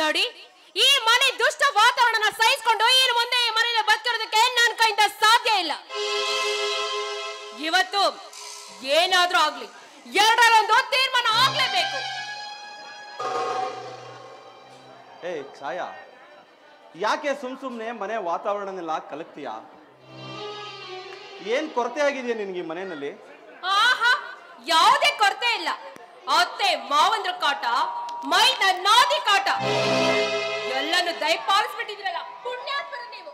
ನೋಡಿ, ಈ ಮನೆ ದುಷ್ಟ ವಾತಾವರಣ ಸಹಿಸಿಕೊಂಡು ಇನ್ನು ಮುಂದೆ ಈ ಮನೆಯಲ್ಲಿ ಬದುಕಿರೋದಕ್ಕೆ ನನ್ನ ಕೈಯಿಂದ ಸಾಧ್ಯ ಇಲ್ಲ. ಇವತ್ತು ಏನಾದ್ರೂ ಆಗ್ಲಿ, ಎರಡರಲ್ಲೊಂದು ತೀರ್ಮಾನ ಆಗ್ಲೇಬೇಕು. ಏ ಛಾಯಾ, ಯಾಕೆ ಸುಮ್ನೆ ಮನೆ ವಾತಾವರಣನೆಲ್ಲ ಕಲಕ್ತೀಯಾ? ಏನ್ ಕೊರತೆ ಆಗಿದೆಯಾ ನಿನ್ಗೆ ಮನೆಯಲ್ಲಿ? ಆಹಾ, ಯಾವುದೇ ಕೊರತೆ ಇಲ್ಲ. ಅತ್ತೆ ಮಾವಂದ್ರ ಕಾಟ, ಮೈನ ನಾದಿ ಕಾಟ ಎಲ್ಲಾನು ದಯಪಾಲಿಸ್ಬಿಟ್ಟಿದ್ರಲ್ಲ, ಪುಣ್ಯಾತ್ಮರು ನೀವು.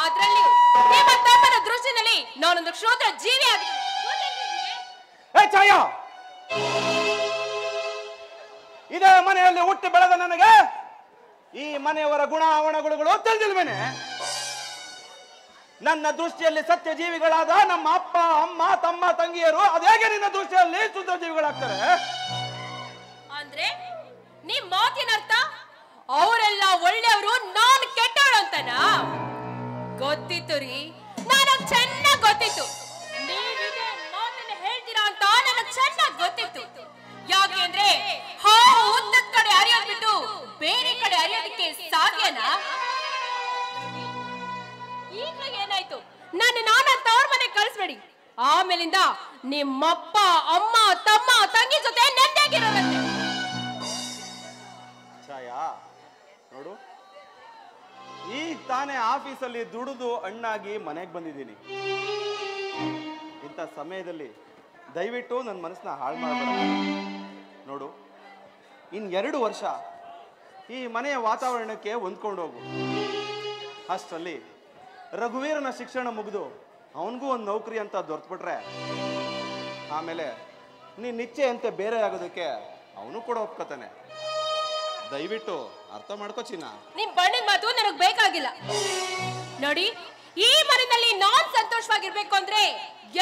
ಅದ್ರಲ್ಲಿ ನಿಮ್ಮ ತಮ್ಮನ ದೃಷ್ಟಿನಲ್ಲಿ ನಾನೊಂದು ಕ್ಷುದ್ರ ಜೀವಿ ಆಗಿದ್ದೀನಿ. ಏ ಛಾಯಾ, ಇದೇ ಮನೆಯಲ್ಲಿ ಹುಟ್ಟಿ ಬೆಳೆದ ನನಗೆ ಈ ಮನೆಯವರ ಗುಣ ಅವಣಗುಳುಗಳು ತಿಳಿದಿಲ್ವೇನೆ? ನನ್ನ ದೃಷ್ಟಿಯಲ್ಲಿ ಸತ್ಯ ಜೀವಿಗಳಾದ ನಮ್ಮ ಅಪ್ಪ ಅಮ್ಮ ತಮ್ಮ ತಂಗಿಯರು ಅದೇಗೆ ನಿನ್ನ ದೃಷ್ಟಿಯಲ್ಲಿ ಶುದ್ಧ ಜೀವಿಗಳಾಗ್ತಾರೆ? ಅಂದ್ರೆ ನಿಮ್ ಮಾತಿನರ್ಥ ಅವರೆಲ್ಲ ಒಳ್ಳೆಯವರು, ನಾನು ಕೆಟ್ಟವಳು ಅಂತನಾ? ಗೊತ್ತಿತ್ತು ರೀ, ನನಗ್ ಚೆನ್ನಾಗ್ ಗೊತ್ತಿತ್ತು. ನೀವಿದೆ ಮಾತನ್ನ ಹೇಳ್ತೀರಾ ಅಂತ ನನಗ್ ಚೆನ್ನಾಗ್ ಗೊತ್ತಿತ್ತು. ಯಾಕೆಂದ್ರೆ ಹಾವು ಉದ್ದದ ಕಡೆ ಹರಿಯೋದ್ ಬಿಟ್ಟು ಬೇರೆ ಕಡೆ ಹರಿಯೋದಕ್ಕೆ ಸಾಧ್ಯನಾ? ಈಗಲೂ ಏನಾಯ್ತು, ನಾನು ತವ್ರ ಮನೆ ಕಳಿಸ್ಬೇಡಿ. ಆಮೇಲಿಂದ ನಿಮ್ಮಪ್ಪ ಅಮ್ಮ ತಮ್ಮ ತಂಗಿ ಜೊತೆ ನೆಮ್ಮದಿಯಾಗಿರೋದಂತೆ. ಛಾಯಾ ನೋಡು, ಈಗ ತಾನೇ ಆಫೀಸಲ್ಲಿ ದುಡಿದು ಹಣ್ಣಾಗಿ ಮನೆಗೆ ಬಂದಿದ್ದೀನಿ. ಇಂಥ ಸಮಯದಲ್ಲಿ ದಯವಿಟ್ಟು ನನ್ನ ಮನಸ್ಸನ್ನ ಹಾಳು ಮಾಡಬೇಡ. ನೋಡು, ಇನ್ 2 ವರ್ಷ ಈ ಮನೆಯ ವಾತಾವರಣಕ್ಕೆ ಹೊಂದ್ಕೊಂಡು ಹೋಗು. ಅಷ್ಟರಲ್ಲಿ ರಘುವೀರನ ಶಿಕ್ಷಣ ಮುಗಿದು ಅವನಿಗೂ ಒಂದು ನೌಕರಿ ಅಂತ ದೊರೆತ್ಬಿಟ್ರೆ ಆಮೇಲೆ ನೀನ್ ನಿಚ್ಚೆ ಅಂತೆ ಬೇರೆ ಆಗೋದಕ್ಕೆ ಅವನು ಕೂಡ ಒಪ್ಕೋತಾನೆ. ದಯವಿಟ್ಟು ಅರ್ಥ ಮಾಡ್ಕೋ ಚಿನ್ನ. ನಿಮ್ ಬಣ್ಣದ ಮಾತು ನನಗ್ ಬೇಕಾಗಿಲ್ಲ. ನೋಡಿ, ಈ ಮನೆಯಲ್ಲಿ ನಾನ್ ಸಂತೋಷವಾಗಿರ್ಬೇಕು ಅಂದ್ರೆ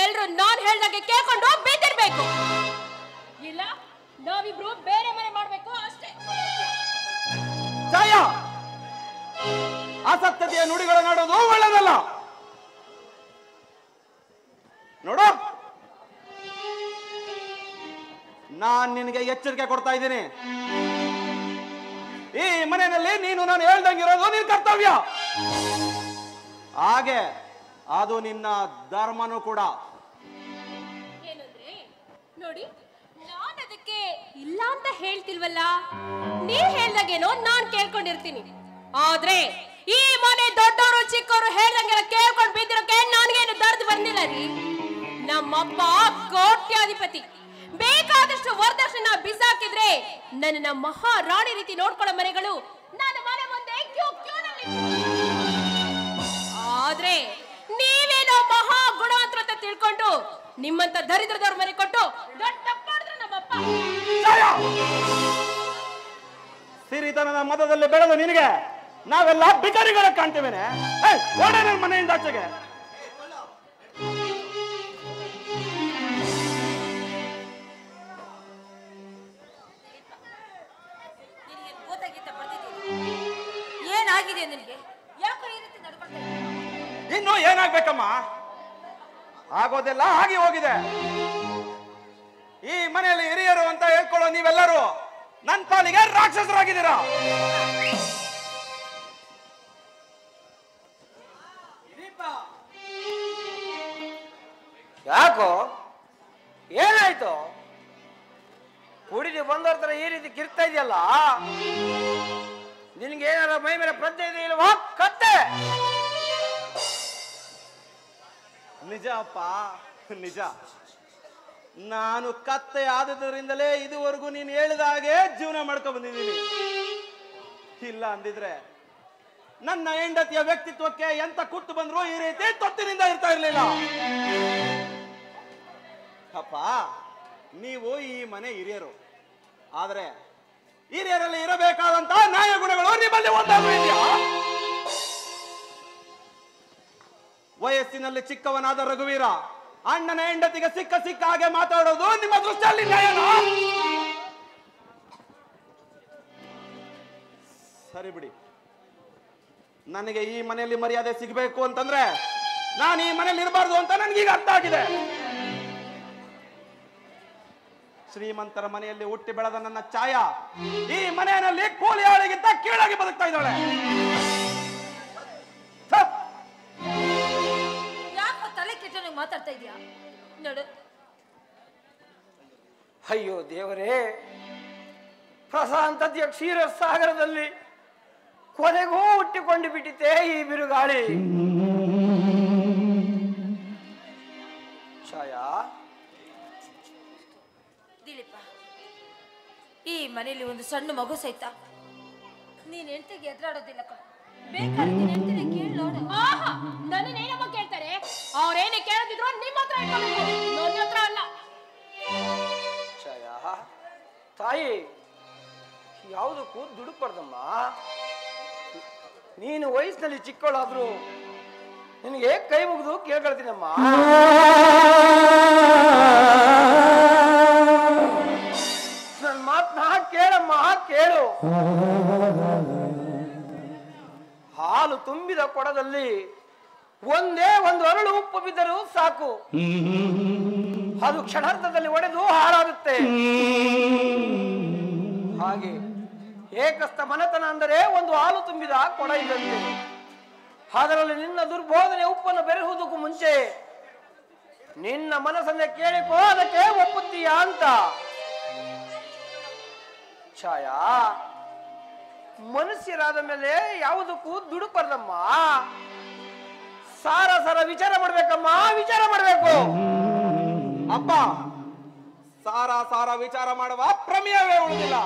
ಎಲ್ರು ನಾನ್ ಹೇಳ್ದಾಗೆ ಕೇಳ್ಕೊಂಡು ಬೇದಿರ್ಬೇಕು. ಇಲ್ಲ ನಾವಿಬ್ರು ಬೇರೆ ಮನೆ ಮಾಡ್ಬೇಕು ಅಷ್ಟೇ. ಛಾಯಾ, ಆಸಕ್ತತೆಯ ನುಡಿಗಳನ್ನಾಡೋದು ಒಳ್ಳೆದಲ್ಲ. ನೋಡು, ನಾನ್ ನಿನಗೆ ಎಚ್ಚರಿಕೆ ಕೊಡ್ತಾ ಇದ್ದೀನಿ. ಈ ಮನೆಯಲ್ಲಿ ನೀನು ನಾನು ಹೇಳ್ದಂಗಿರೋದು ನಿನ್ ಕರ್ತವ್ಯ, ಹಾಗೆ ಅದು ನಿನ್ನ ಧರ್ಮನೂ ಕೂಡ. ಏನಂದ್ರೆ ನೋಡಿ, ನಾನ್ ಅದಕ್ಕೆ ಇಲ್ಲ ಅಂತ ಹೇಳ್ತಿಲ್ವಲ್ಲ. ನೀವ್ ಹೇಳ್ದಾಗೇನೋ ನಾನ್ ಕೇಳ್ಕೊಂಡಿರ್ತೀನಿ. ಆದ್ರೆ ಈ ಮನೆ ದೊಡ್ಡವರು ಚಿಕ್ಕವರು ಹೇಳ್ದಂಗೆಲ್ಲ ಕೇಳ್ಕೊಂಡ್ ಬಿದ್ದಿರೋಕೆ ನನ್ಗೇನು ದರ್ದು ಬಂದಿಲ್ಲ ರೀ. ನಮ್ಮಪ್ಪ ಕೋಟ್ಯಾಧಿಪತಿ, ಬೇಕಾದಷ್ಟು ವರದಕ್ಷಿಣೆ ಬಿಸಾಕಿದ್ರೆ ನನ್ನ ಮಹಾರಾಣಿ ರೀತಿ ನೋಡ್ಕೊಳ್ಳೋ ಮನೆಗಳು ನನ್ನ ಮನೆ ಮುಂದೆ ಆದ್ರೆ ನೀವೇನೋ ಮಹಾ ಗುಣವಂತರ ಅಂತ ತಿಳ್ಕೊಂಡು ನಿಮ್ಮಂತ ದರಿದ್ರದವ್ರ ಮನೆ ಕೊಟ್ಟು ದೊಡ್ಡ ಮಾಡಿದ್ರು ನಮ್ಮಪ್ಪ. ಸಿರಿತನದ ಮತದಲ್ಲಿ ಬೆಳೆದು ನಿನಗೆ ನಾವೆಲ್ಲ ಬಿಕಾರಿಗಳ ಕಾಣ್ತೇವೇನೆ? ನನ್ನ ಮನೆಯಿಂದ ಆಚೆಗೆ. ಏನಾಗಿದೆ ನಿನಗೆ? ಯಾಕೆ ಈ ರೀತಿ ನಡ್ಕೊಳ್ತಾ ಇದ್ದೀಯ? ಇನ್ನು ಏನಾಗ್ಬೇಕಮ್ಮ? ಆಗೋದೆಲ್ಲ ಆಗಿ ಹೋಗಿದೆ. ಈ ಮನೆಯಲ್ಲಿ ಹಿರಿಯರು ಅಂತ ಹೇಳ್ಕೊಳ್ಳೋ ನೀವೆಲ್ಲರೂ ನನ್ನ ಪಾಲಿಗೆ ರಾಕ್ಷಸರಾಗಿದ್ದೀರಾ. ಯಾಕೋ ಏನಾಯ್ತು? ಕುಡಿದು ಬಂದವ್ರ ತರ ಈ ರೀತಿ ಕಿರ್ತಾ ಇದೆಯಲ್ಲ, ನಿನ್ಗೆ ಏನಾರ ಮೈ ಮೇಲೆ ಪ್ರಜ್ಞೆ ಇದೆ ಇಲ್ವಾ? ಕತ್ತೆ. ನಿಜ ಅಪ್ಪ, ನಿಜ. ನಾನು ಕತ್ತೆ ಆದದ್ರಿಂದಲೇ ಇದುವರೆಗೂ ನೀನು ಹೇಳಿದ ಹಾಗೆ ಜೀವನ ಮಾಡ್ಕೊ ಬಂದಿದ್ದೀನಿ. ಇಲ್ಲ ಅಂದಿದ್ರೆ ನನ್ನ ಹೆಂಡತಿಯ ವ್ಯಕ್ತಿತ್ವಕ್ಕೆ ಎಂತ ಕುತ್ತು ಬಂದ್ರು ಈ ರೀತಿ ತೊತ್ತಿನಿಂದ ಇರ್ತಾ ಇರ್ಲಿಲ್ಲ. ಅಪ್ಪ, ನೀವು ಈ ಮನೆ ಹಿರಿಯರು, ಆದ್ರೆ ಹಿರಿಯರಲ್ಲಿ ಇರಬೇಕಾದಂತ ನ್ಯಾಯ ಗುಣಗಳು ನಿಮ್ಮಲ್ಲಿ ಒಂದಾದ್ರೂ ಇದೆಯಾ? ವಯಸ್ಸಿನಲ್ಲಿ ಚಿಕ್ಕವನಾದ ರಘುವೀರ ಅಣ್ಣನ ಹೆಂಡತಿಗೆ ಸಿಕ್ಕ ಹಾಗೆ ಮಾತಾಡೋದು ನಿಮ್ಮ ದೃಷ್ಟಿಯಲ್ಲಿ ನ್ಯಾಯನಾ? ಸರಿ ಬಿಡಿ, ನನಗೆ ಈ ಮನೆಯಲ್ಲಿ ಮರ್ಯಾದೆ ಸಿಗಬೇಕು ಅಂತಂದ್ರೆ ನಾನು ಈ ಮನೆಯಲ್ಲಿ ಇರಬಾರ್ದು ಅಂತ ನನ್ಗೀಗ ಅರ್ಥ ಆಗಿದೆ. ಶ್ರೀಮಂತರ ಮನೆಯಲ್ಲಿ ಹುಟ್ಟಿ ಬೆಳೆದ ನನ್ನ ಛಾಯಾ ಈ ಮನೆಯಲ್ಲಿ ಕೂಲಿ ಆಳಿಗಿಂತ ಕೀಳಾಗಿ ಬದುಕ್ತಾ ಇದ್ದಾಳೆ. ಯಾಕೆ ತಲೆ ಕೆಟ್ಟು ಮಾತಾಡ್ತಾ ಇದೀಯಾ ನೋಡು. ಅಯ್ಯೋ ದೇವರೇ, ಪ್ರಶಾಂತತೆಯ ಕ್ಷೀರ ಸಾಗರದಲ್ಲಿ ಕೊನೆಗೂ ಹುಟ್ಟಿಕೊಂಡು ಬಿಟ್ಟಿತೆ ಈ ಬಿರುಗಾಳಿ. ಛಾಯಾ, ದಿಲೀಪ, ಈ ಮನೆಯಲ್ಲಿ ಒಂದು ಸಣ್ಣ ಮಗು ಸಹಿತ ನೀನ್ ಹೆಂಡತಿಗೆ ಎದುರಾಡೋದಿಲ್ಲ ಕಣ. ಬೇಕಾದ್ರೆ ನೀನ್ ಹೆಂಡತಿನ ಕೇಳಿ ನೋಡು. ಆಹಾ, ನನ್ನನ್ನೇನಮ್ಮ ಕೇಳ್ತಾರೆ? ಅವ್ರೇನೇ ಕೇಳದಿದ್ರು ನಿಮ್ಮ ಹತ್ರ ಇಟ್ಕೊಬೇಕು, ನನ್ನ ಹತ್ರ ಅಲ್ಲ. ಛಾಯಾ ತಾಯಿ, ಯಾವುದಕ್ಕೂ ದುಡುಕ್ಬಾರ್ದಮ್ಮ. ನೀನು ವಯಸ್ಸಿನಲ್ಲಿ ಚಿಕ್ಕವಳಾದ್ರು ನಿನಗೆ ಕೈ ಮುಗಿದು ಕೇಳ್ಕೊಳ್ತೀನಮ್ಮ. ನನ್ನ ಮಾತನ್ನ ಕೇಳಮ್ಮ, ಕೇಳು. ಹಾಲು ತುಂಬಿದ ಕೊಡದಲ್ಲಿ ಒಂದೇ ಒಂದು ಅರಳು ಉಪ್ಪು ಬಿದ್ದರೂ ಸಾಕು, ಅದು ಕ್ಷಣಾರ್ಧದಲ್ಲಿ ಒಡೆದು ಹಾಳಾಗುತ್ತೆ. ಹಾಗೆ ಏಕಸ್ಥ ಮನೆತನ ಅಂದರೆ ಒಂದು ಹಾಲು ತುಂಬಿದ ಕೊಡ ಇದ್ದಂತೆ. ಅದರಲ್ಲಿ ನಿನ್ನ ದುರ್ಬೋಧನೆ ಉಪ್ಪನ್ನು ಬೆರೆಸುವುದಕ್ಕೂ ಮುಂಚೆ ನಿನ್ನ ಮನಸ್ಸನ್ನೇ ಕೇಳಿಕೋ, ಅದಕ್ಕೆ ಒಪ್ಪುತ್ತೀಯ ಅಂತ. ಛಾಯಾ, ಮನುಷ್ಯರಾದ ಮೇಲೆ ಯಾವುದಕ್ಕೂ ದುಡುಪರ್ದಮ್ಮ. ಸಾರ ಸಾರ ವಿಚಾರ ಮಾಡ್ಬೇಕಮ್ಮ, ವಿಚಾರ ಮಾಡ್ಬೇಕು. ಅಪ್ಪ, ಸಾರ ಸಾರ ವಿಚಾರ ಮಾಡುವ ಪ್ರಮೇಯವೇ ಉಳಿದಿಲ್ಲ.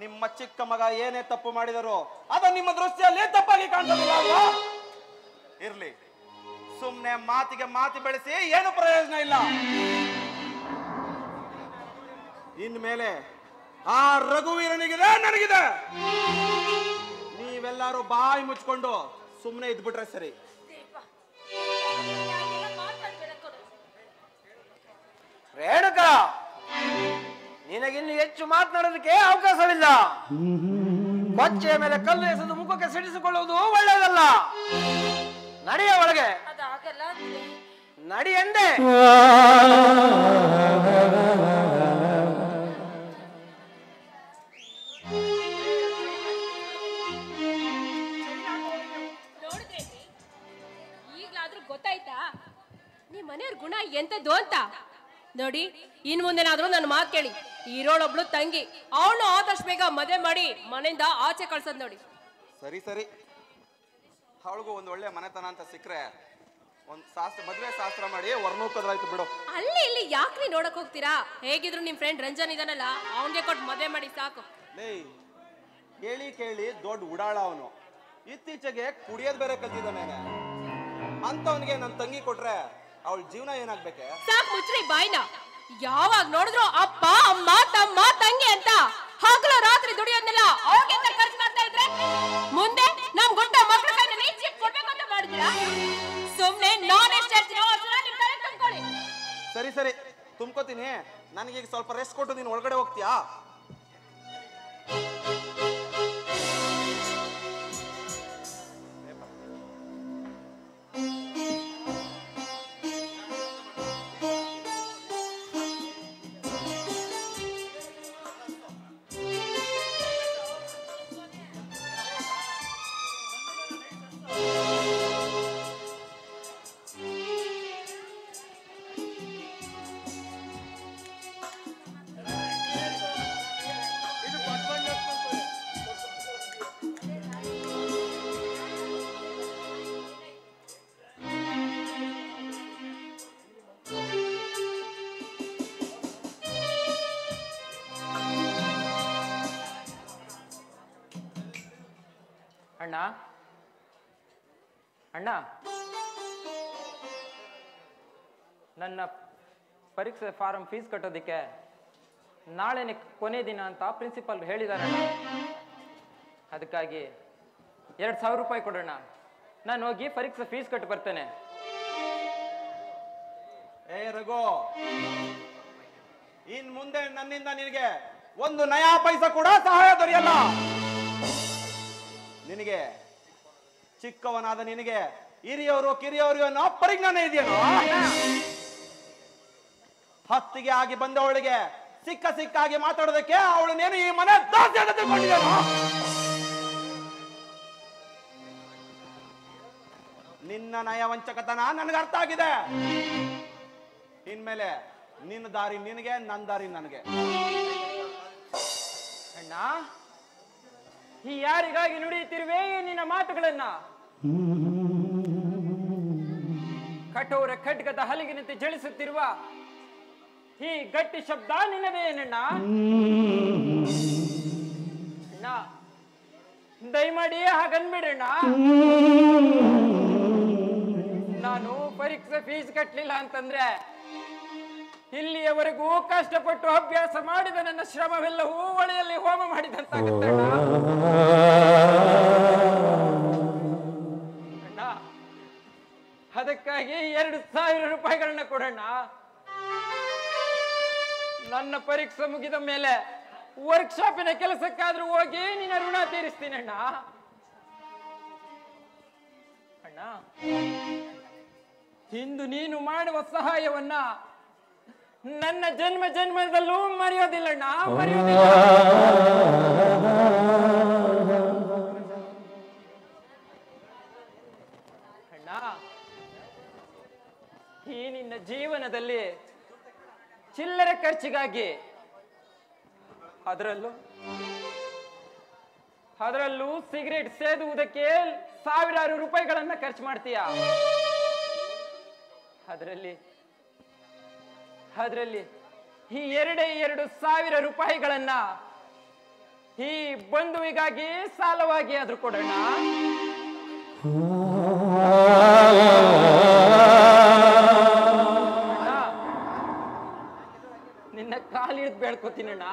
ನಿಮ್ಮ ಚಿಕ್ಕ ಮಗ ಏನೇ ತಪ್ಪು ಮಾಡಿದರು ಅದು ನಿಮ್ಮ ದೃಷ್ಟಿಯಲ್ಲಿ ತಪ್ಪಾಗಿ ಕಾಣಿಸೋದಿಲ್ಲ ಅಲ್ವಾ? ಇರ್ಲಿ, ಸುಮ್ನೆ ಮಾತಿಗೆ ಮಾತಿ ಬೆಳೆಸಿ ಏನು ಪ್ರಯೋಜನ ಇಲ್ಲ. ಇನ್ಮೇಲೆ ಆ ರಘುವೀರನಿಗಿದೆ, ನನಗಿದೆ. ನೀವೆಲ್ಲರೂ ಬಾಯಿ ಮುಚ್ಕೊಂಡು ಸುಮ್ನೆ ಇದ್ಬಿಟ್ರೆ ಸರಿ. ರೇಣುಕ, ನಿನಗಿನ್ನು ಹೆಚ್ಚು ಮಾತನಾಡೋದಕ್ಕೆ ಅವಕಾಶವಿಲ್ಲ. ಕೊಚ್ಚೆಯ ಮೇಲೆ ಕಲ್ಲು ಎಸೆದು ಮುಖಕ್ಕೆ ಸಿಡಿಸಿಕೊಳ್ಳುವುದು ಒಳ್ಳೆಯದಲ್ಲ. ನಡೆಯ ಒಳಗೆ, ಅದಾಗಲ್ಲ ಅಂದ್ರೆ ನಡಿ ಎಂದೆ. ನೋಡಿದ್ರೇನ್ರಿ, ಈಗ್ಲಾದ್ರೂ ಗೊತ್ತಾಯ್ತಾ ನಿಮ್ ಮನೆಯವ್ರ ಗುಣ ಎಂತದ್ದು ಅಂತ? ನೋಡಿ, ಇನ್ ಮುಂದೆನಾದ್ರೂ ನನ್ನ ಮಾತು ಕೇಳಿ. ಇರೋಳೊಬ್ಳು ತಂಗಿ, ಅವಳು ಆದಷ್ಟು ಬೇಗ ಮದುವೆ ಮಾಡಿ ಮನೆಯಿಂದ ಆಚೆ ಕಳ್ಸೋದ್ ನೋಡಿ. ಸರಿ ಸರಿ, ಅವಳಿಗೂ ಒಂದು ಒಳ್ಳೆ ಮನೆತನ ಅಂತ ಸಿಕ್ಕರೆ ಒಂದು ಮದುವೆ ಶಾಸ್ತ್ರ ಮಾಡಿ ವರ್ಣೋಕ್ಕದ್ರಾಯ್ತು ಬಿಡು. ಅಲ್ಲಿ ಇಲ್ಲಿ ಯಾಕ್ರಿ ನೋಡಕ್ ಹೋಗ್ತೀರಾ? ಹೇಗಿದ್ರು ನಿಮ್ ಫ್ರೆಂಡ್ ರಂಜನ್ ಇದಾನಲ್ಲ, ಅವನ್ಗೆ ಕೊಟ್ಟು ಮದುವೆ ಮಾಡಿ ಸಾಕು. ಲೇ, ಕೇಳಿ ಕೇಳಿ ದೊಡ್ಡ ಉಡಾಳ ಅವನು. ಇತ್ತೀಚೆಗೆ ಕುಡಿಯೋದ್ ಬೇರೆ ಕಲ್ತಿದ್ದಾನೆ. ಅಂತವನಿಗೆ ನನ್ನ ತಂಗಿ ಕೊಟ್ರೆ ಅವಳ ಜೀವನ ಏನಾಗ್ಬೇಕೆ? ಸಾಕ್ ಮುಚ್ಚ್ರಿ ಬಾಯ್ನ. ಯಾವಾಗ ನೋಡಿದ್ರು ಅಪ್ಪ ಅಮ್ಮ ತಮ್ಮ ತಂಗಿ ಅಂತ ಹಗಲು ರಾತ್ರಿ ದುಡಿಯೋದ್ನೆಲ್ಲ ಅವ್ರಿಗೆ ಖರ್ಚು ಮಾಡ್ತಾ ಇದ್ರೆ ಮುಂದೆ ನಮ್ ಗುಂಡ ಮಕ್ಳ ಕೈಯಲ್ಲಿ ಚಿಪ್ ಕೊಡ್ಬೇಕು ಅಂತ ಮಾಡಿದ್ರಾ? ಸುಮ್ನೆ ನಾನ್ ಎಷ್ಟು ಹೇಳ್ತೀನೋ ಅಷ್ಟನ್ನ ನಿಮ್ ತಲೆ ತುಂಬ್ಕೊಳ್ಳಿ. ಸರಿ ಸರಿ, ತುಂಬ್ಕೋತೀನಿ. ನನಗೀಗ ಸ್ವಲ್ಪ ರೆಸ್ಟ್ ಕೊಟ್ಟು ನೀನು ಒಳಗಡೆ ಹೋಗ್ತೀಯಾ? ಅಣ್ಣ ಅಣ್ಣ, ನನ್ನ ಪರೀಕ್ಷೆ ಫಾರಂ ಫೀಸ್ ಕಟ್ಟೋದಕ್ಕೆ ನಾಳೆನೇ ಕೊನೆ ದಿನ ಅಂತ ಪ್ರಿನ್ಸಿಪಾಲ್ ಹೇಳಿದ್ದಾರೆ. ಅದಕ್ಕಾಗಿ 2,000 ರೂಪಾಯಿ ಕೊಡೋಣ, ನಾನು ಹೋಗಿ ಪರೀಕ್ಷೆ ಫೀಸ್ ಕಟ್ಟಿ ಬರ್ತೇನೆ. ಏ ರಘು, ಇನ್ ಮುಂದೆ ನನ್ನಿಂದ ನಿನಗೆ ಒಂದು ನಯಾ ಪೈಸಾ ಕೂಡ ಸಹಾಯ ದೊರೆಯಲ್ಲ. ನಿನಗೆ ಚಿಕ್ಕವನಾದ ನಿನಗೆ ಹಿರಿಯವರು ಕಿರಿಯವರು ಅನ್ನೋ ಪರಿಜ್ಞಾನ ಇದೆಯೇನೋ? ಹತ್ತಿಗೆ ಆಗಿ ಬಂದವಳಿಗೆ ಸಿಕ್ಕಾಗಿ ಮಾತಾಡೋದಕ್ಕೆ ಅವಳನ್ನೇನು ಈ ಮನೆ ದಾಸಿ ಅಂತ ತಿಳ್ಕೊಂಡಿದ್ದೇನೋ? ನಿನ್ನ ನಯವಂಚಕತನ ನನಗೆ ಅರ್ಥ ಆಗಿದೆ. ಇನ್ಮೇಲೆ ನಿನ್ನ ದಾರಿ ನಿನಗೆ, ನನ್ನ ದಾರಿ ನನಗೆ. ಅಣ್ಣ, ಈ ಯಾರಿಗಾಗಿ ನುಡಿಯುತ್ತಿರುವೆ ನಿನ್ನ ಮಾತುಗಳನ್ನ? ಕಠೋರ ಖಡ್ಗದ ಹಲಿಗಿನಂತೆ ಜಳಿಸುತ್ತಿರುವ ಈ ಗಟ್ಟಿ ಶಬ್ದ ನಿನ್ನದೇ ಏನಣ್ಣ? ಅಣ್ಣ, ದಯಮಾಡಿ ಹಾಗನ್ಬಿಡಣ್ಣ. ನಾನು ಪರೀಕ್ಷೆ ಫೀಸ್ ಕಟ್ಟಲಿಲ್ಲ ಅಂತಂದ್ರೆ ಇಲ್ಲಿಯವರೆಗೂ ಕಷ್ಟಪಟ್ಟು ಅಭ್ಯಾಸ ಮಾಡಿದ ನನ್ನ ಶ್ರಮವೆಲ್ಲವೂ ಹೊಳೆಯಲ್ಲಿ ಹೋಮ ಮಾಡಿದಂತಾಗುತ್ತಣ್ಣ. ಅಣ್ಣ, ಅದಕ್ಕಾಗಿ 2,000 ರೂಪಾಯಿಗಳನ್ನ ಕೊಡೋಣ. ನನ್ನ ಪರೀಕ್ಷೆ ಮುಗಿದ ಮೇಲೆ ವರ್ಕ್ಶಾಪಿನ ಕೆಲಸಕ್ಕಾದ್ರೂ ಹೋಗಿ ನಿನ್ನ ಋಣ ತೀರಿಸ್ತೀನಿ ಅಣ್ಣ. ಅಣ್ಣ, ಇಂದು ನೀನು ಮಾಡುವ ಸಹಾಯವನ್ನ ನನ್ನ ಜನ್ಮದಲ್ಲೂ ಮರೆಯೋದಿಲ್ಲಣ್ಣ, ಮರೆಯೋದಿಲ್ಲ. ಅಣ್ಣ, ಈ ನಿನ್ನ ಜೀವನದಲ್ಲಿ ಚಿಲ್ಲರೆ ಖರ್ಚಿಗಾಗಿ ಅದರಲ್ಲೂ ಸಿಗರೇಟ್ ಸೇದುವುದಕ್ಕೆ ಸಾವಿರಾರು ರೂಪಾಯಿಗಳನ್ನ ಖರ್ಚು ಮಾಡ್ತೀಯ. ಅದರಲ್ಲಿ ಈ 2,000 ರೂಪಾಯಿಗಳನ್ನ ಈ ಬಂಧುವಿಗಾಗಿ ಸಾಲವಾಗಿ ಆದ್ರೂ ಕೊಡೋಣ. ನಿನ್ನ ಕಾಲಿಡ್ದು ಬೇಡ್ಕೋತೀನಣ್ಣ.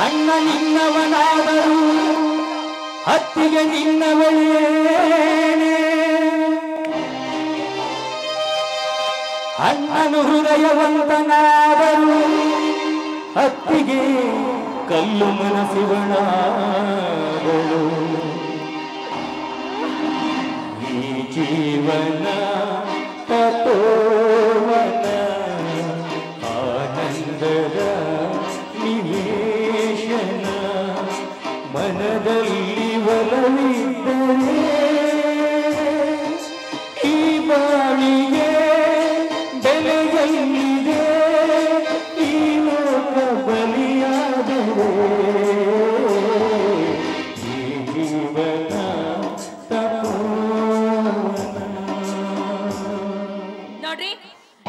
ಅಣ್ಣ ನಿನ್ನವನಾದರೂ ಹತ್ತಿಗೆ ನಿನ್ನವಳೇನೆ. ಅಣ್ಣನು ಹೃದಯವಂತನಾದರೂ ಹತ್ತಿಗೆ ಕಲ್ಲು ಮನಸ್ಸಿವಳಾದಳು. ಈ ಜೀವನ ತಪೋವನ ಆನಂದದ ನಿವೇಶನ. ಮನದಲ್ಲಿ ಒಲವಿದ್ದರೆ ಈ ಬಾಳಿಗೆ ಬೆಲೆಯಲ್ಲಿದೆ. ಈ ಲೋಕ ಬಲಿಯಾದರೆ ಈ ಜೀವನ ನೋಡ್ರಿ,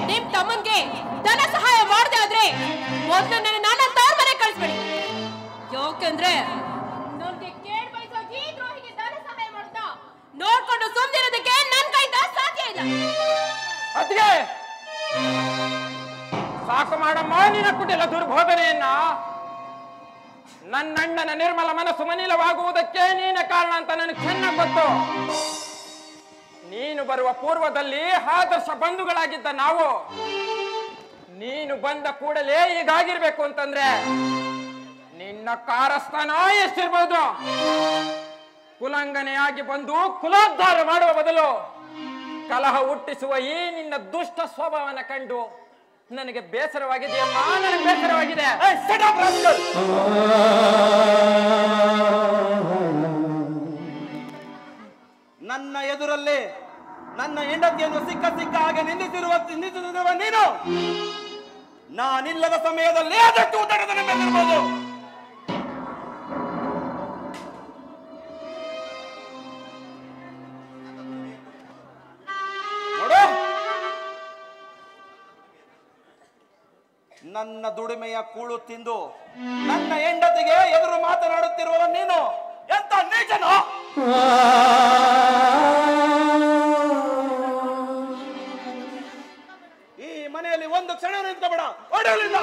ನಿಮ್ ತಮ್ಮನ್ಗೆ ಧನ ಸಹಾಯ ಮಾಡದೆ ಆದ್ರೆ ಮೊದಲು ನನ್ನ ತವ್ರ ಮನೆ ಕಳಿಸ್ಬೇಡಿ. ಯಾಕಂದ್ರೆ ನನ್ಗೆ ಕೇಳ್ ಬಯಸೋ ಈ ದ್ರೋಹಿಗೆ ಧನ ಸಹಾಯ ಮಾಡ್ತಾ ನೋಡ್ಕೊಂಡು ಸುಮ್ನಿರೋದಕ್ಕೆ ನನ್ ಕೈಯಿಂದ ಸಾಧ್ಯ ಇಲ್ಲ. ಅದ್ಗೆ ಸಾಕು ಮಾಡಮ್ಮ ನಿನ್ನ ಕುಟಿಲ ದುರ್ಬೋಧನೆಯನ್ನ. ನನ್ನಣ್ಣನ ನಿರ್ಮಲ ಮನಸ್ಸು ಮನಿಲವಾಗುವುದಕ್ಕೆ ನೀನ ಕಾರಣ ಅಂತ ನನಗೆ ಚೆನ್ನಾಗಿ ಗೊತ್ತು. ನೀನು ಬರುವ ಪೂರ್ವದಲ್ಲಿ ಆದರ್ಶ ಬಂಧುಗಳಾಗಿದ್ದ ನಾವು ನೀನು ಬಂದ ಕೂಡಲೇ ಹೀಗಾಗಿರ್ಬೇಕು ಅಂತಂದ್ರೆ ನಿನ್ನ ಕಾರಸ್ಥಾನ ಎಷ್ಟಿರ್ಬೋದು? ಕುಲಂಗನೆಯಾಗಿ ಬಂದು ಕುಲೋದ್ಧಾರ ಮಾಡುವ ಬದಲು ಕಲಹ ಹುಟ್ಟಿಸುವ ಈ ನಿನ್ನ ದುಷ್ಟ ಸ್ವಭಾವನ ಕಂಡು ನನಗೆ ಬೇಸರವಾಗಿದೆಯಮ್ಮ, ನನಗೆ ಬೇಸರವಾಗಿದೆ. ನನ್ನ ಎದುರಲ್ಲಿ ನನ್ನ ಹೆಂಡತಿಯನ್ನು ಸಿಕ್ಕ ಹಾಗೆ ನಿಂದಿಸಿರುವ ನೀನು ನಾನಿಲ್ಲದ ಸಮಯದಲ್ಲಿ ಅದಕ್ಕೆ ಉತ್ತರದ ನೆಮ್ಮೆದಿರ್ಬೋದು. ನೋಡು, ನನ್ನ ದುಡಿಮೆಯ ಕೂಳು ತಿಂದು ನನ್ನ ಹೆಂಡತಿಗೆ ಎದುರು ಮಾತನಾಡುತ್ತಿರುವ ನೀನು ಎಂತ ನೀಚನೋ? ಈ ಮನೆಯಲ್ಲಿ ಒಂದು ಕ್ಷಣ ನಿಂತಬೇಡ, ಹೊಡೆಯಲಿಲ್ಲ.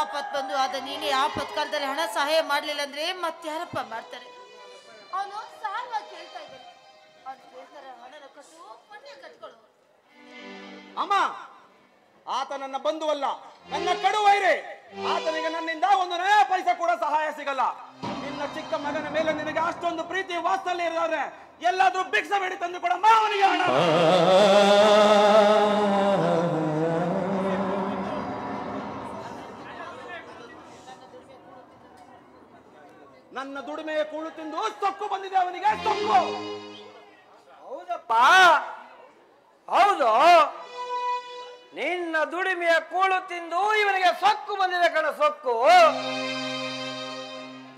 ಆಪತ್ ಬಂದು ಆದ ನೀನೇ ಆಪತ್ ಕಾಲದಲ್ಲಿ ಹಣ ಸಹಾಯ ಮಾಡ್ಲಿಲ್ಲ ಅಂದ್ರೆ ಮತ್ತಾರಪ್ಪ ಮಾಡ್ತಾರೆ. ಅವನು ಸಾಲವಾಗಿ ಕೇಳ್ತಾ ಇದ್ದಾನೆ. ಅವ್ನು ಕೇಳ್ತಾರೆ ಹಣನ ಕೊಟ್ಟು ಪುಣ್ಯ ಕಟ್ಕೊಳ್ಳು. ಅಮ್ಮ, ಆತ ನನ್ನ ಬಂಧುವಲ್ಲ, ನನ್ನ ಕಡು ವೈರಿ. ಆತನಿಗೆ ನನ್ನಿಂದ ಒಂದು ನಯ ಪೈಸೆ ಕೂಡ ಸಹಾಯ ಸಿಗಲ್ಲ. ನಿನ್ನ ಚಿಕ್ಕ ಮಗನ ಮೇಲೆ ನಿನಗೆ ಅಷ್ಟೊಂದು ಪ್ರೀತಿ ವಾತ್ಸಲ್ಯ ಇರೋದ್ರೆ ಎಲ್ಲಾದ್ರೂ ಭಿಕ್ಷೆ ಬೇಡಿ ತಂದು ಕೊಡಮ್ಮ ಅವನಿಗೆ ಹಣ. ನನ್ನ ದುಡಿಮೆಯ ಕೂಳು ತಿಂದು ಸೊಕ್ಕು ಬಂದಿದೆ ಅವನಿಗೆ, ಸೊಕ್ಕು. ಹೌದಪ್ಪ, ಹೌದು. ನಿನ್ನ ದುಡಿಮೆಯ ಕೂಳು ತಿಂದು ಇವನಿಗೆ ಸೊಕ್ಕು ಬಂದಿದೆ ಕಣ, ಸೊಕ್ಕು.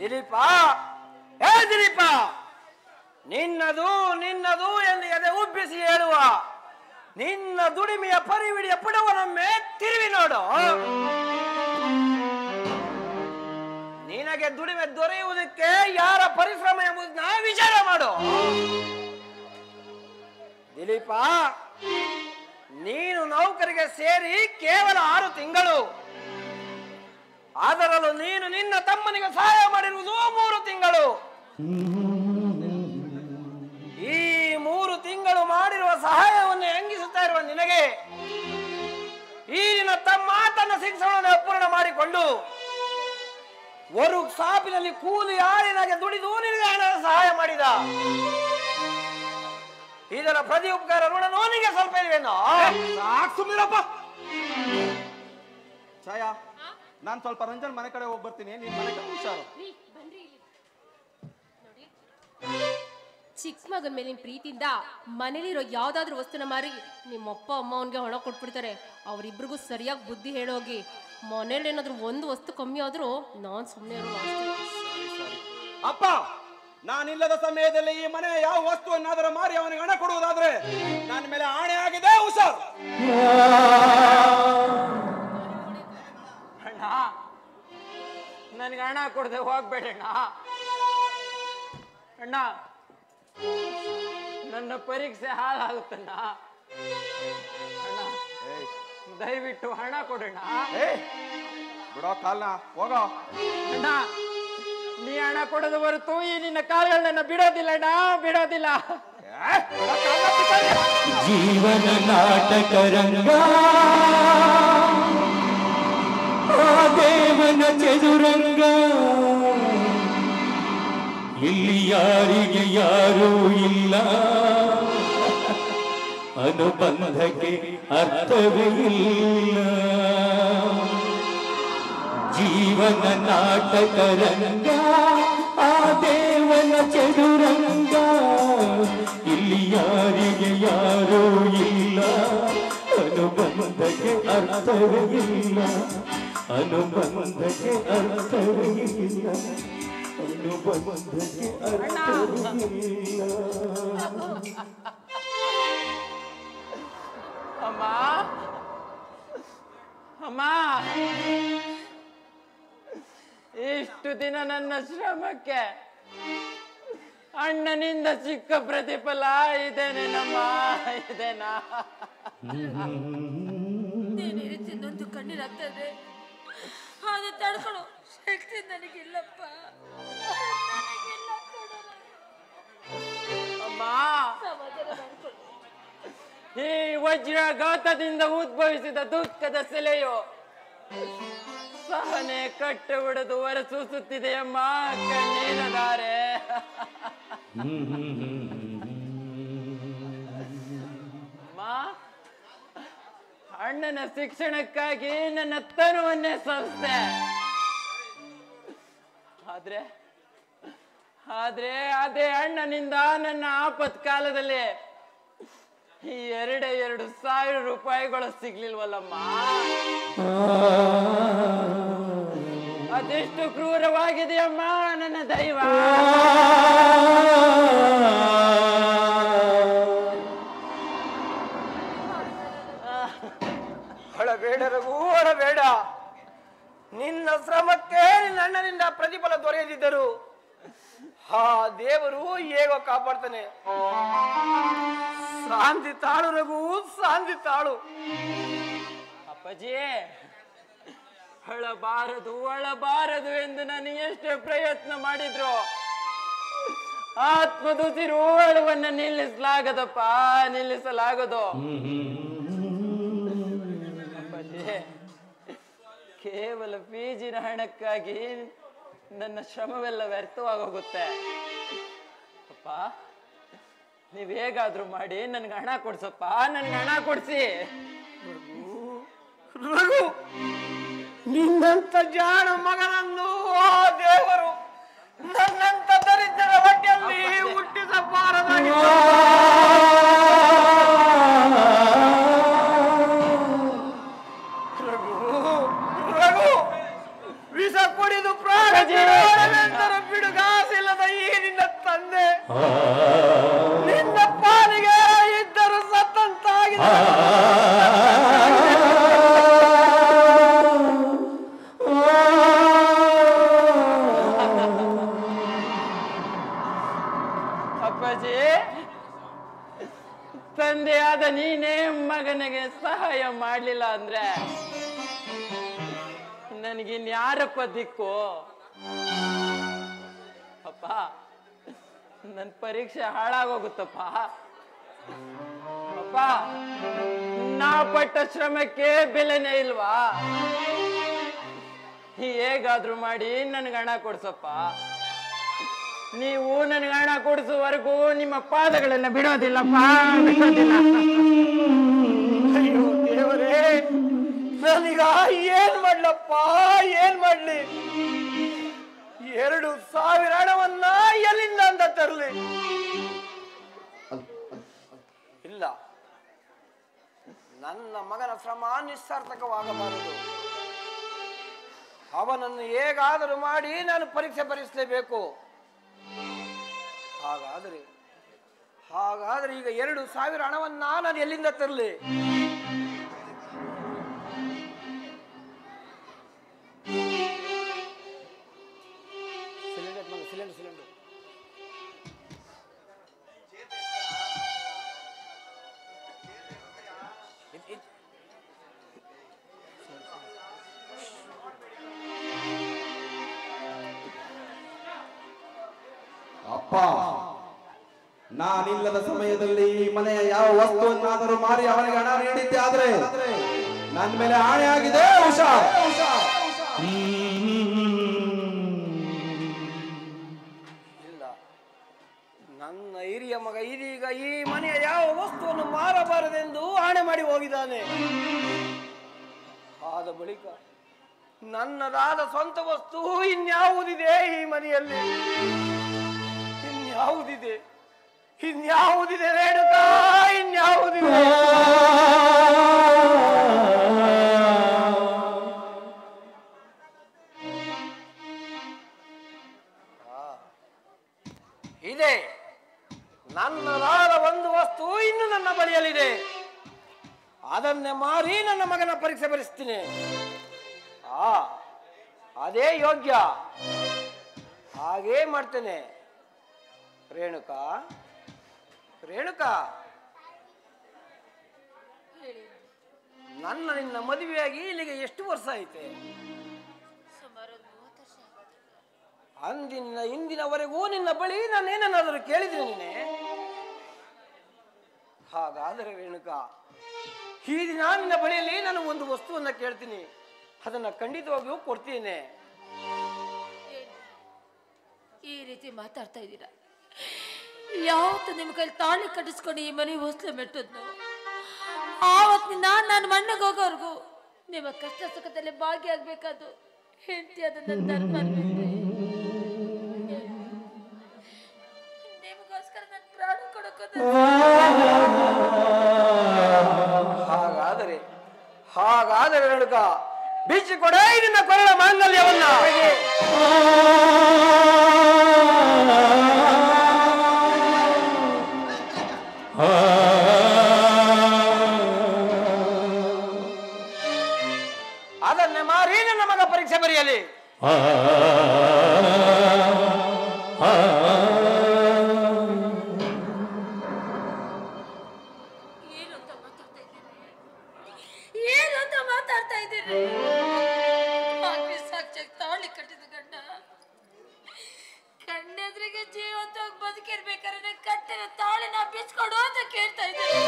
ದಿಲೀಪ, ಹೇ ದಿಲೀಪ, ನಿನ್ನದು ನಿನ್ನದು ಎಂದು ಎದೆ ಉಬ್ಬಿಸಿ ಹೇಳುವ ನಿನ್ನ ದುಡಿಮೆಯ ಪರಿವಿಡಿಯ ಪುಡವನೊಮ್ಮೆ ತಿರುವಿ ನೋಡು. ನಿನಗೆ ದುಡಿಮೆ ದೊರೆಯುವುದಕ್ಕೆ ಯಾರ ಪರಿಶ್ರಮ ಎಂಬುದನ್ನ ವಿಚಾರ ಮಾಡು. ದಿಲೀಪ, ನೀನು ನೌಕರಿಗೆ ಸೇರಿ ಕೇವಲ 6 ತಿಂಗಳು. ಅದರಲ್ಲೂ ನೀನು ನಿನ್ನ ತಮ್ಮನಿಗೆ ಸಹಾಯ ಮಾಡಿರುವುದು 3 ತಿಂಗಳು. ಈ 3 ತಿಂಗಳು ಮಾಡಿರುವ ಸಹಾಯವನ್ನು ಹೆಂಗಿಸುತ್ತಾ ಇರುವ ನಿನಗೆ ಈ ನಿನ್ನ ತಮ್ಮ ತನ್ನ ಶಿಕ್ಷಣವನ್ನು ಅಪೂರ್ಣ ಮಾಡಿಕೊಂಡು ಒಂದು ಸಾಪಿನಲ್ಲಿ ಕೂಲಿ ಆಳಿನಾಗೆ ದುಡಿದು ನಿನಗೆ ಹಣ ಸಹಾಯ ಮಾಡಿದ. ಇದರ ಪ್ರತಿ ಉಪಕಾರ ಋಣ ನೋನಿಗೆ ಸ್ವಲ್ಪ ಇಲ್ವೇನೋ? ಸುಮ್ಮನಿರಪ್ಪ. ಛಾಯಾ, ನಾನ್ ಸ್ವಲ್ಪ ರಂಜನ್ ಮನೆ ಕಡೆ ಹೋಗಿ ಬರ್ತೀನಿ, ನಿನ್ ಮನೆ ಕಡೆ ಹುಷಾರು. ನೋಡಿ, ಚಿಕ್ಕ ಮಗನ ಮೇಲಿನ ಪ್ರೀತಿಯಿಂದ ಮನೇಲಿರೋ ಯಾವ್ದಾದ್ರು ವಸ್ತುನ ಮಾರಿ ನಿಮ್ಮಪ್ಪ ಅಮ್ಮ ಅವನ್ಗೆ ಹಣ ಕೊಟ್ಬಿಡ್ತಾರೆ. ಅವರಿಬ್ರಿಗೂ ಸರಿಯಾಗಿ ಬುದ್ಧಿ ಹೇಳೋಗಿ. ಮನೇಲಿ ಏನಾದ್ರು ಒಂದು ವಸ್ತು ಕಮ್ಮಿ ಆದ್ರೂ ನಾನ್ ಸುಮ್ಮನೆ ಇರೋದು. ಅಪ್ಪ, ನಾನಿಲ್ಲದ ಸಮಯದಲ್ಲಿ ಈ ಮನೆ ಯಾವ ವಸ್ತುವನ್ನಾದರೂ ಮಾರಿ ಅವನಿಗೆ ಹಣ ಕೊಡುವುದಾದ್ರೆ ನನ್ನ ಮೇಲೆ ಆಣೆ ಆಗಿದೆ, ಹುಷಾರು. ಅಣ್ಣ, ನನ್ಗೆ ಹಣ ಕೊಡದೆ ಹೋಗ್ಬೇಡಣ್ಣ. ಅಣ್ಣ, ನನ್ನ ಪರೀಕ್ಷೆ ಹಾಳಾಗುತ್ತಣ್ಣ. ಅಣ್ಣ, ದಯವಿಟ್ಟು ಹಣ ಕೊಡೋಣ. ಬಿಡೋ ಕಾಲ್ನ, ಹೋಗೋ. ಅಣ್ಣ, ನೀ ಹಣ ಕೊಡೋದು ಹೊರತು ಈ ನಿನ್ನ ಕಾಲುಗಳನ್ನ ಬಿಡೋದಿಲ್ಲ ಅಣ್ಣ, ಬಿಡೋದಿಲ್ಲ. ಜೀವನ ನಾಟಕ ರಂಗ, ಆ ದೇವನ ಚದುರಂಗ, ಇಲ್ಲಿ ಯಾರಿಗೆ ಯಾರೂ ಇಲ್ಲ, ಅನುಬಂಧಕ್ಕೆ ಅರ್ಥವೇ ಇಲ್ಲ. ಜೀವನ ನಾಟಕ ರಂಗ, ಆ ದೇವನ ಚದುರಂಗ, ಇಲ್ಲಿ ಯಾರಿಗೆ ಯಾರೂ ಇಲ್ಲ, ಅನುಬಂಧಕ್ಕೆ ಅರ್ಥವೇ ಇಲ್ಲ, ಅನುಬಂಧಕ್ಕೆ ಅರ್ಥವೇ ಇಲ್ಲ, ಅನುಬಂಧಕ್ಕೆ ಅರ್ಥವೇ ಇಲ್ಲ. ಅಮ್ಮ, ಅಮ್ಮ, ಇಷ್ಟು ದಿನ ನನ್ನ ಶ್ರಮಕ್ಕೆ ಅಣ್ಣನಿಂದ ಸಿಕ್ಕ ಪ್ರತಿಫಲ ಇದೇನೇನಮ್ಮ, ಇದೇನಾ? ನೀನು ರೀತಿ ನೊಂದು ಕಣ್ಣೀರಾಗ್ತಾ ಇದೆ. ಅದು ತಡ್ಕೊಳ್ಳೋ ಶಕ್ತಿ ನನಗಿಲ್ಲಪ್ಪ, ನನಗಿಲ್ಲ. ಅಮ್ಮ, ಈ ವಜ್ರಘಾತದಿಂದ ಉದ್ಭವಿಸಿದ ದುಃಖದ ಸೆಲೆಯು ಸಹನೆ ಕಟ್ಟು ಬಿಡದು ಹೊರಸೂಸುತ್ತಿದೆಯಮ್ಮ, ಕಣ್ಣೀರ ಧಾರೆ. ಅಮ್ಮ, ಅಣ್ಣನ ಶಿಕ್ಷಣಕ್ಕಾಗಿ ನನ್ನ ತನುವನ್ನೇ ಸಂಸ್ಥೆ. ಆದ್ರೆ ಅದೇ ಅಣ್ಣನಿಂದ ನನ್ನ ಆಪತ್ಕಾಲದಲ್ಲಿ 2,000 ರೂಪಾಯಿಗಳು ಸಿಗ್ಲಿಲ್ವಲ್ಲಮ್ಮ. ಅದೆಷ್ಟು ಕ್ರೂರವಾಗಿದೆಯಮ್ಮ ನನ್ನ ದೈವ. ಅಳಬೇಡ ರಘು, ಅಳಬೇಡ. ನಿನ್ನ ಶ್ರಮಕ್ಕೆ ನಿನ್ನ ಅಣ್ಣನಿಂದ ಪ್ರತಿಫಲ ದೊರೆಯದಿದ್ದರು ಆ ದೇವರು ಹೇಗೋ ಕಾಪಾಡ್ತಾನೆ. ಶಾಂತಿ ತಾಳು ರಘು, ಶಾಂತಿ ತಾಳು. ಅಪ್ಪಾಜಿ, ಅಳಬಾರದು ಅಳಬಾರದು ಎಂದು ನಾನು ಎಷ್ಟೇ ಪ್ರಯತ್ನ ಮಾಡಿದ್ರು ಆತ್ಮದುಸಿರು ಅಳುವನ್ನ ನಿಲ್ಲಿಸಲಾಗದಪ್ಪ, ನಿಲ್ಲಿಸಲಾಗದು. ಕೇವಲ ಫೀಜಿನ ಹಣಕ್ಕಾಗಿ ನನ್ನ ಶ್ರಮವೆಲ್ಲ ವ್ಯರ್ಥವಾಗೋಗುತ್ತೆ. ಅಪ್ಪ ನೀವ್ ಹೇಗಾದ್ರೂ ಮಾಡಿ ನನ್ಗೆ ಹಣ ಕೊಡ್ಸಪ್ಪ, ನನ್ಗೆ ಹಣ ಕೊಡ್ಸಿ. ರಘು, ನಿನ್ನಂತ ಜಾಣ ಮಗನನ್ನು ಆ ದೇವರು ನನ್ನಂತ ದರಿದ್ರ ಹೊಟ್ಟೆಯಲ್ಲಿ ಹುಟ್ಟಿಸಬಾರದಾಗಿತ್ತು. ರಘು, ವಿಷ ಕುಡಿದು ಪ್ರಾಣ ಬಿಡುಗಾಸಿಲ್ಲದ ಈ ನಿನ್ನ ತಂದೆ ನಿನ್ನ ಪಾಲಿಗೆ ಇದ್ದರು ಸತ್ತಂತಾಗಿದೆ. ಅಪ್ಪಾಜಿ, ತಂದೆಯಾದ ನೀನೇ ಮಗನಿಗೆ ಸಹಾಯ ಮಾಡ್ಲಿಲ್ಲ ಅಂದ್ರೆ ನನಗಿನ್ಯಾರಪ್ಪ ದಿಕ್ಕು? ಅಪ್ಪ, ನನ್ನ ಪರೀಕ್ಷೆ ಹಾಳಾಗೋಗುತ್ತಪ್ಪ. ಅಪ್ಪ, ನಾ ಪಟ್ಟ ಶ್ರಮಕ್ಕೆ ಬೆಲೆನೇ ಇಲ್ವಾ? ಹೇಗಾದ್ರೂ ಮಾಡಿ ನನ್ಗೆ ಹಣ ಕೊಡ್ಸಪ್ಪ. ನೀವು ನನಗೆ ಹಣ ಕೊಡಿಸುವವರೆಗೂ ನಿಮ್ಮ ಪಾದಗಳನ್ನ ಬಿಡೋದಿಲ್ಲಪ್ಪ, ಬಿಡೋದಿಲ್ಲ. ಅಯ್ಯೋ ದೇವರೇ, ನನಗ ಏನ್ ಮಾಡ್ಲಪ್ಪ, ಏನ್ ಮಾಡ್ಲಿ? 2,000 ಹಣವನ್ನ ಎಲ್ಲಿಂದ ಅಂತ ತರಲಿ? ಇಲ್ಲ, ನನ್ನ ಮಗನ ಶ್ರಮ ನಿಸ್ಸಾರ್ಥಕವಾಗಬಾರದು. ಅವನನ್ನು ಹೇಗಾದರೂ ಮಾಡಿ ನಾನು ಪರೀಕ್ಷೆ ಬರೆಸಲೇಬೇಕು. ಹಾಗಾದ್ರೆ ಈಗ 2,000 ಹಣವನ್ನ ನಾನು ಎಲ್ಲಿಂದ ತರಲಿ? ಸಿಲಿಂಡರ್ ಅಪ್ಪ, ನಾನಿಲ್ಲದ ಸಮಯದಲ್ಲಿ ಈ ಮನೆಯ ಯಾವ ವಸ್ತುವನ್ನಾದರೂ ಮಾರಿ ಅವನಿಗೆ ಹಣ ನೀಡಿದ್ದೆ ಆದ್ರೆ ನನ್ನ ಮೇಲೆ ಆಣೆ ಆಗಿದೆ. ಹುಷಾರ್. ಇಲ್ಲ, ನನ್ನ ಹಿರಿಯ ಮಗ ಇದೀಗ ಈ ಮನೆಯ ಯಾವ ವಸ್ತುವನ್ನು ಮಾರಬಾರದೆಂದು ಆಣೆ ಮಾಡಿ ಹೋಗಿದ್ದಾನೆ. ಆದ ಬಳಿಕ ನನ್ನದಾದ ಸ್ವಂತ ವಸ್ತು ಇನ್ಯಾವುದಿದೆ ಈ ಮನೆಯಲ್ಲಿ? ಇನ್ಯಾವುದಿದೆ ರೇಣುಕಾ? ಇನ್ಯಾವುದಿದೆ? ಇದೆ, ನನ್ನದಾದ ಒಂದು ವಸ್ತು ಇನ್ನು ನನ್ನ ಬಳಿಯಲ್ಲಿದೆ. ಅದನ್ನೇ ಮಾರಿ ನನ್ನ ಮಗನ ಪರೀಕ್ಷೆ ಬರೆಸ್ತೀನಿ. ಅದೇ ಯೋಗ್ಯ, ಹಾಗೇ ಮಾಡ್ತೇನೆ. ರೇಣುಕಾ, ನಿನ್ನ ಮದುವೆಯಾಗಿ ಇಲ್ಲಿಗೆ ಎಷ್ಟು ವರ್ಷ ಐತೆ? ಸುಮಾರು 30 ವರ್ಷ. ಅಂದಿನ ಇಂದಿನವರೆಗೂ ನಿನ್ನ ಬಳಿ ನಾನೇನಾದರೂ ಕೇಳಿದ್ದೀನಿ ನೀನೆ? ಹಾಗಾದರೆ ರೇಣುಕಾ, ಈ ದಿನ ನಿನ್ನ ಬಳಿಯಲ್ಲಿ ನಾನು ಒಂದು ವಸ್ತುವನ್ನ ಕೇಳ್ತೀನಿ, ಅದನ್ನ ಖಂಡಿತವಾಗಿಯೂ ಕೊಡ್ತೀನಿ. ಈ ರೀತಿ ಮಾತಾಡ್ತಾ ಇದ್ದೀರಾ? ಯಾವತ್ತು ನಿಮ್ಮ ಕೈಲಿ ತಾಳಿ ಕಟ್ಟಿಸ್ಕೊಂಡು ಈ ಮನೆ ಹೊಸಲು ಮೆಟ್ಟದ್ನು, ಆವತ್ತಿನಿಂದ ನಾನು ಮಣ್ಣಿಗೆ ಹೋಗೋರ್ಗು ನಿಮ್ಮ ಕಷ್ಟ ಸುಖದಲ್ಲಿ ಭಾಗಿಯಾಗಬೇಕಾದ್ದು ಹೆಂಡತಿ ಅದನ್ನ ಧರ್ಮ. ನಿಮಗೋಸ್ಕರ ನಾನು ಪ್ರಾಣ ಕೊಡೋಕೋದ. ಹಾಗಾದರೆ ರೇಣುಕಾ, ಬಿಚ್ಚಿ ಕೊಡ ನಿನ್ನ ಕೊರಳ ಮಾಂಗಲ್ಯವನ್ನ. ಅದನ್ನೇ ಮಾರಿ ನನ್ನ ಮಗ ಪರೀಕ್ಷೆ ಬರೆಯಲಿ. ಏನು ಅಂತ ಮಾತಾಡ್ತಾ ಇದ್ದೀರಿ? ಅಣ್ಣ. ಕಣ್ಣೆದ್ರಿಗೆ ಜೀವಂತವಾಗಿ ಬದುಕಿರ್ಬೇಕಾದ್ರೆ ಕಟ್ಟಿನ ತಾಳಿನ ಬಿಚ್ಕೊಡು ಅಂತ ಕೇಳ್ತಾ ಇದ್ದಾರೆ.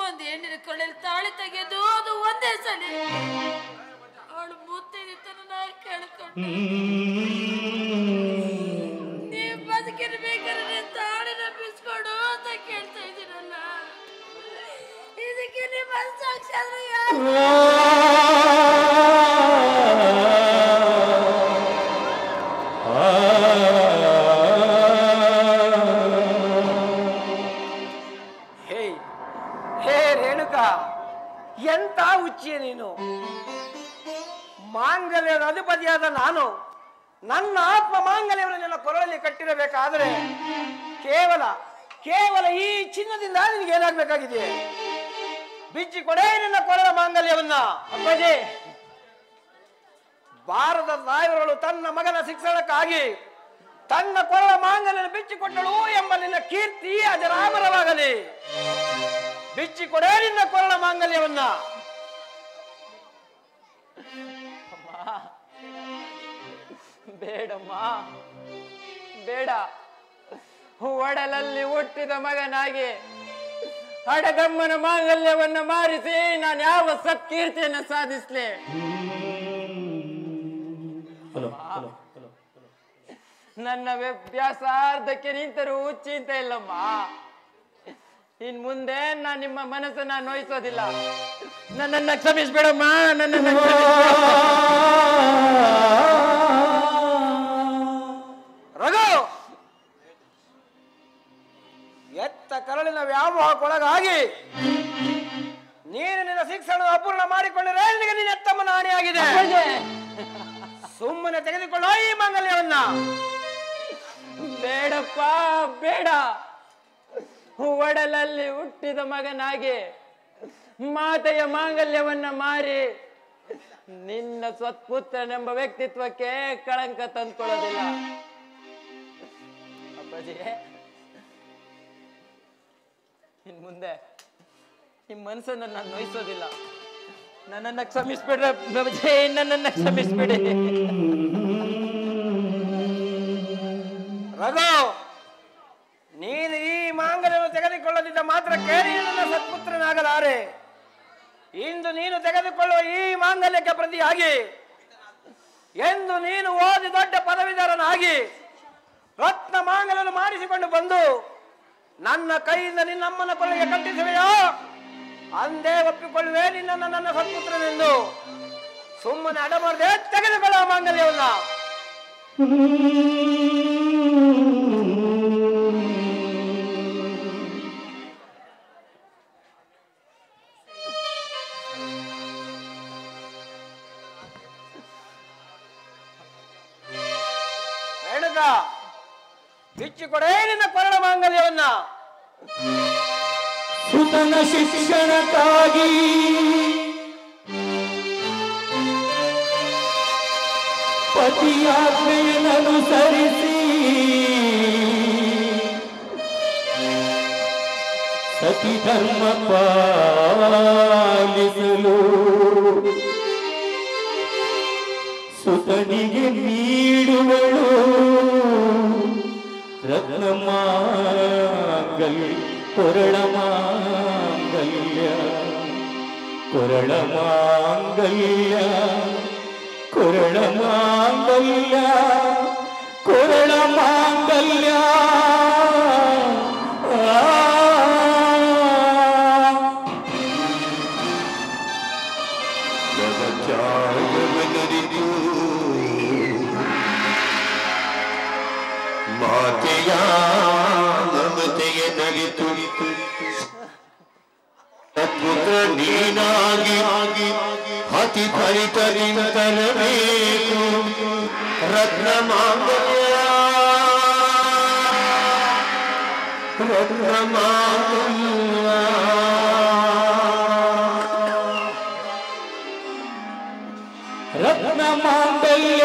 ಒಂದು ಹೆಣ್ಣಿನ ಕೊಳ್ಳಲ್ಲಿ ತಾಳಿ ತೆಗೆಯೋದು ಅದು ಒಂದೇ ಸಲ. ಅವಳು ಮುತ್ತಿನ ನಾ ಕೇಳ್ಕೊಂಡು ನೀವು ಬದುಕಿರ್ಬೇಕಾದ್ರೆ ತಾಳಿನ ಬಿಚ್ಕೊಡು ಅಂತ ಕೇಳ್ತಾ ಇದ್ದೀರಲ್ಲ, ಇದಕ್ಕೆ ನಿಮ್ಮ ಸಾಕ್ಷಿ ಆದ್ರೆ ಯಾರು? ಎಂತ ಹುಚ್ಚಿಯ ನೀನು? ಮಾಂಗಲ್ಯದ ಅಧಿಪತಿಯಾದ ನಾನು ನನ್ನ ಆತ್ಮ ಮಾಂಗಲ್ಯವನ್ನು ನಿನ್ನ ಕೊರಳಲ್ಲಿ ಕಟ್ಟಿರಬೇಕಾದರೆ ಕೇವಲ ಈ ಚಿನ್ನದಿಂದ ನಿನಗೆ ಏನಾಗಬೇಕಾಗಿದೆ? ಬಿಚ್ಚಿ ಕೊಡೇ ನಿನ್ನ ಕೊರಳ ಮಾಂಗಲ್ಯವನ್ನ. ಅಪ್ಪಾಜಿ, ಭಾರತದ ನಾಯಕರು ತನ್ನ ಮಗನ ಶಿಕ್ಷಣಕ್ಕಾಗಿ ತನ್ನ ಕೊರಳ ಮಾಂಗಲ್ಯ ಬಿಚ್ಚಿಕೊಟ್ಟಳು ಎಂಬ ನಿನ್ನ ಕೀರ್ತಿ ಅಜರಾಮರವಾಗಲಿ. ಬಿಚ್ಚಿ ಕೊಡೇ ನಿನ್ನ ಕೊರಳ ಮಾಂಗಲ್ಯವನ್ನ. ಬೇಡಮ್ಮ, ಬೇಡ. ಒಡಲಲ್ಲಿ ಹುಟ್ಟಿದ ಮಗನಾಗಿ ಹಡಗಮ್ಮನ ಮಾಂಗಲ್ಯವನ್ನ ಮಾರಿಸಿ ನಾನು ಯಾವ ಸತ್ಕೀರ್ತಿಯನ್ನು ಸಾಧಿಸ್ಲಿ? ನನ್ನ ವ್ಯಾಸಾರ್ಧಕ್ಕೆ ನಿಂತರೂ ಚಿಂತ ಇಲ್ಲಮ್ಮ. ಇನ್ ಮುಂದೆ ನಾನು ನಿಮ್ಮ ಮನಸ್ಸನ್ನ ನೋಯಿಸೋದಿಲ್ಲ. ನನ್ನನ್ನ ಕ್ಷಮಿಸ್ಬೇಡಮ್ಮ, ನನ್ನನ್ನ ರಘು, ಎತ್ತ ಕರಳಿನ ವ್ಯಾಮೋಹಕ್ಕೊಳಗಾಗಿ ನೀನು ನಿನ್ನ ಶಿಕ್ಷಣ ಅಪೂರ್ಣ ಮಾಡಿಕೊಂಡರೆ ನಿನಗೆ ನಿನ್ನ ಎತ್ತಮ್ಮನ ಹಾನಿಯಾಗಿದೆ. ಸುಮ್ಮನೆ ತೆಗೆದುಕೊಳ್ಳೋ ಈ ಮಾಂಗಲ್ಯವನ್ನ. ಬೇಡಪ್ಪ, ಬೇಡ. ಒಡಲಲ್ಲಿ ಹುಟ್ಟಿದ ಮಗನಾಗಿ ಮಾತೆಯ ಮಾಂಗಲ್ಯವನ್ನ ಮಾರಿ ನಿನ್ನ ಸ್ವತ್ಪುತ್ರನೆಂಬ ವ್ಯಕ್ತಿತ್ವಕ್ಕೆ ಕಳಂಕ ತಂದ್ಕೊಳ್ಳೋದಿಲ್ಲ. ಅಪ್ಪಾಜಿ, ಇನ್ ಮುಂದೆ ನಿಮ್ಮ ಮನಸ್ಸನ್ನು ನಾನು ನೋಯಿಸೋದಿಲ್ಲ. ನನ್ನನ್ನ ಕ್ಷಮಿಸ್ಬಿಡ್ರೆ ಅಪ್ಪಾಜಿ, ನನ್ನನ್ನ ಕ್ಷಮಿಸ್ಬಿಡಿ. ರಘು, ನೀನು ಈ ಮಾಂಗಲ್ಯವನ್ನು ತೆಗೆದುಕೊಳ್ಳದಿದ್ದ ಮಾತ್ರಕ್ಕೆ ನೀನು ನನ್ನ ಸತ್ಪುತ್ರನಾಗಲಾರೆ. ಇಂದು ನೀನು ತೆಗೆದುಕೊಳ್ಳುವ ಈ ಮಾಂಗಲ್ಯಕ್ಕೆ ಪ್ರತಿಯಾಗಿ ಎಂದು ನೀನು ಓದಿ ದೊಡ್ಡ ಪದವೀಧರನಾಗಿ ರತ್ನ ಮಾಂಗಲ್ಯವನ್ನು ಮಾಡಿಸಿಕೊಂಡು ಬಂದು ನನ್ನ ಕೈಯಿಂದ ನಿನ್ನಮ್ಮನ ಕೊಳ್ಳಿಗೆ ಕಟ್ಟಿಸುವೆಯೋ ಅಂದೇ ಒಪ್ಪಿಕೊಳ್ಳುವೆ ನಿನ್ನನ್ನು ನನ್ನ ಸತ್ಪುತ್ರನೆಂದು. ಸುಮ್ಮನೆ ಅಡಮರದೆ ತೆಗೆದುಕೊಳ್ಳುವ ಮಾಂಗಲ್ಯವನ್ನ. ಬಿಚ್ಚಿ ಕೊಡೇ ನಿನ್ನ ಕೊರಳ ಮಾಂಗಲ್ಯವನ್ನ. ಸುತನ ಶಿಕ್ಷಣಕ್ಕಾಗಿ ಪತಿಯಾಜ್ಞೆಯನ್ನನುಸರಿಸಿ ಸತಿ ಧರ್ಮ ಪಾಲಿಸಲು ಸುತನಿಗೆ ನೀಡುವಳು ರತ್ನ ಮಾಂಗಲ್ಯ, ಕೊರಳ ಮಾಂಗಲ್ಯ, ಕೊರಳ ಮಾಂಗಲ್ಯ, ಕೊರಳ ಮಾಂಗಲ್ಯ, ಕೊರಳ ಮಾಂಗಲ್ಯ. ಮಾತೆಯ ಮಮತೆಯ ನಗಿತು ಪುತ್ರ ನೀನಾಗಿ ಅತಿ ಪರಿತರಿಂತರಬೇಕು ರತ್ನ ಮಾಂಗಲ್ಯ, ರತ್ನ ಮಾಂಗಲ್ಯ, ರತ್ನ ಮಾಂಗಲ್ಯ.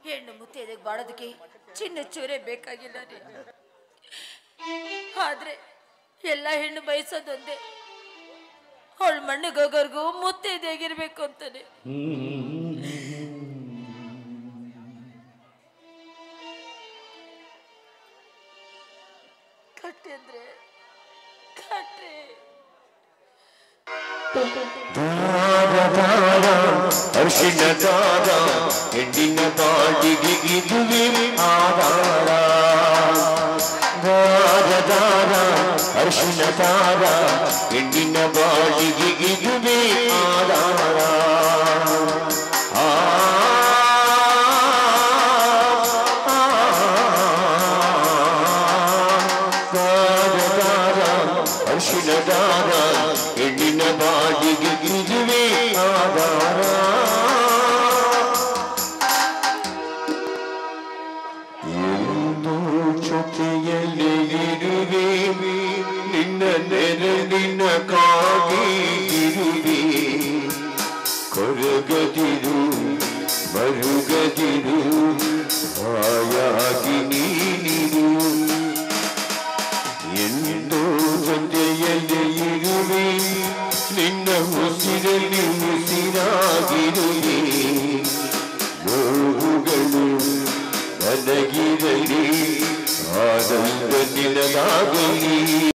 ಹೆಣ್ಣು ಮುತ್ತೈದೆಗೆ ಬಾಳೋದಕ್ಕೆ ಚಿನ್ನ ಚೂರೇ ಬೇಕಾಗಿಲ್ಲ ರೀ. ಆದ್ರೆ ಎಲ್ಲ ಹೆಣ್ಣು ಬಯಸೋದೊಂದೇ, ಅವಳು ಮಣ್ಣಿಗೆ ಹೋಗೋರ್ಗು ಮುತ್ತೈದೆಯಾಗಿರ್ಬೇಕು ಅಂತಾನೆ. ಕಟ್ಟಿ ಅಂದ್ರೆ ಕಟ್ಟಿ. ಅರ್ಶಿನ ದಾರ ಹೆಣ್ಣಿನ ಬಾಡಿಗೆ ಇದುವೆ ಆಧಾರ. ದಾರ ದಾರ ಅರ್ಶಿನ ದಾರ ಹೆಣ್ಣಿನ ಬಾಡಿಗೆ ಇದುವೆ ಆಧಾರ. ಅರ್ಶಿನ ದಾರ ಹೆಣ್ಣಿನ ಬಾಡಿಗೆ ಇದುವೆ ಆಧಾರ. ಎಂದು ಜೊತೆಯಲ್ಲಿ ಇರುವೆ ನಿನ್ನ ನೆರಳಿನ ಕಾಗಿರುವೆ. ಕೊರಗದಿರು ಮರುಗದಿರು